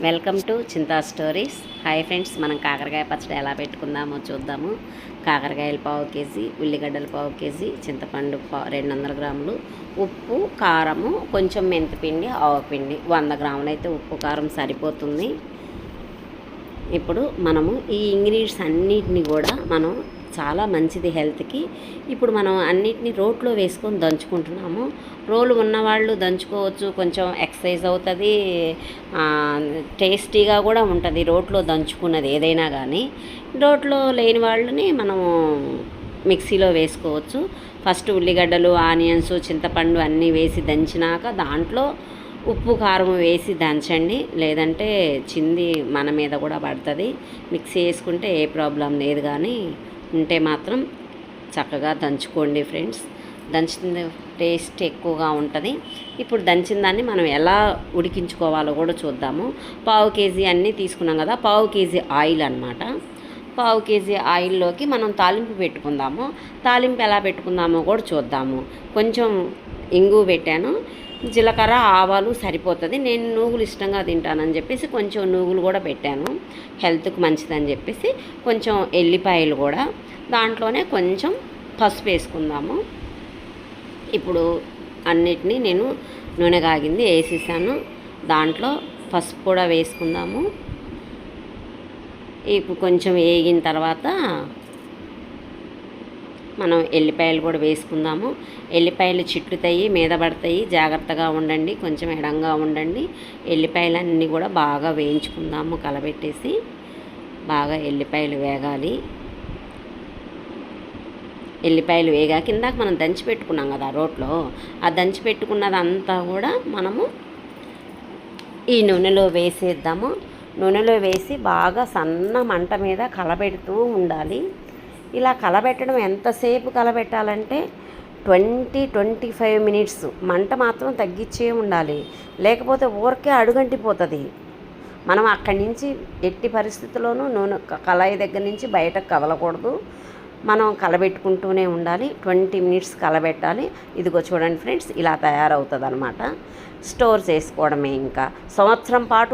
Welcome to Chinta stories. Hi friends, మనం కాకరకాయ పచ్చడి ఎలా పెట్టుకుందామో చూద్దాము. కాకరకాయలు 1/2 కేజీ, ఉల్లిగడ్డలు 1/2 కేజీ, చింతపండు 200 గ్రాములు, ఉప్పు, కారము, కొంచెం మెంతిపిండి, ఆవపిండి 100 గ్రాములు అయితే ఉప్పు కారం సరిపోతుంది. ఇప్పుడు మనము ఈ ఇంగ్రీడియంట్స్ అన్నిటిని కూడా మనం చాలా మంచిది హెల్త్కి. ఇప్పుడు మనం అన్నిటిని రోట్లో వేసుకొని దంచుకుంటున్నాము. రోలు ఉన్నవాళ్ళు దంచుకోవచ్చు, కొంచెం ఎక్సర్సైజ్ అవుతుంది, టేస్టీగా కూడా ఉంటుంది రోట్లో దంచుకున్నది ఏదైనా. కానీ రోట్లో లేని వాళ్ళని మనము మిక్సీలో వేసుకోవచ్చు. ఫస్ట్ ఉల్లిగడ్డలు, ఆనియన్స్, చింతపండు అన్నీ వేసి దంచినాక దాంట్లో ఉప్పు కారం వేసి దంచండి, లేదంటే చింది మన మీద కూడా పడుతుంది. మిక్సీ వేసుకుంటే ఏ ప్రాబ్లం లేదు, కానీ ఉంటే మాత్రం చక్కగా దంచుకోండి ఫ్రెండ్స్. దంచిన టేస్ట్ ఎక్కువగా ఉంటుంది. ఇప్పుడు దంచిన దాన్ని మనం ఎలా ఉడికించుకోవాలో కూడా చూద్దాము. 1/2 కేజీ అన్నీ తీసుకున్నాం కదా, 1/2 కేజీ ఆయిల్ అనమాట. 1/2 కేజీ ఆయిల్లోకి మనం తాలింపు పెట్టుకుందాము. తాలింపు ఎలా పెట్టుకుందామో కూడా చూద్దాము. కొంచెం ఇంగు పెట్టాను, జీలకర్ర, ఆవాలు సరిపోతుంది. నేను నూగులు ఇష్టంగా తింటానని చెప్పేసి కొంచెం నూగులు కూడా పెట్టాను, హెల్త్కి మంచిదని చెప్పేసి. కొంచెం ఎల్లిపాయలు కూడా, దాంట్లోనే కొంచెం పసుపు వేసుకుందాము. ఇప్పుడు అన్నిటినీ నేను నూనె కాగింది వేసేసాను, దాంట్లో పసుపు కూడా వేసుకుందాము. ఇప్పుడు కొంచెం వేగిన తర్వాత మనం ఎల్లిపాయలు కూడా వేసుకుందాము. ఎల్లిపాయలు చిట్లుతాయి, మీద పడతాయి, జాగ్రత్తగా ఉండండి, కొంచెం ఎడంగా ఉండండి. ఎల్లిపాయలన్నీ కూడా బాగా వేయించుకుందాము, కలబెట్టేసి బాగా ఎల్లిపాయలు వేగాలి. ఎల్లిపాయలు వేగాక కిందాక మనం దంచి పెట్టుకున్నాం కదా రోట్లో, ఆ దంచి పెట్టుకున్నదంతా కూడా మనము ఈ నూనెలో వేసేద్దాము. నూనెలో వేసి బాగా సన్న మంట మీద కలబెడుతూ ఉండాలి. ఇలా కలబెట్టడం ఎంతసేపు కలబెట్టాలంటే 20-25 మినిట్స్. మంట మాత్రం తగ్గించే ఉండాలి, లేకపోతే ఊరికే అడుగంటిపోతుంది. మనం అక్కడి నుంచి ఎట్టి పరిస్థితుల్లోనూ నూనె కళాయి దగ్గర నుంచి బయటకు కదలకూడదు. మనం కలబెట్టుకుంటూనే ఉండాలి. 20 మినిట్స్ కలబెట్టాలి. ఇదిగో చూడండి ఫ్రెండ్స్, ఇలా తయారవుతుంది అనమాట. స్టోర్ చేసుకోవడమే, ఇంకా సంవత్సరం పాటు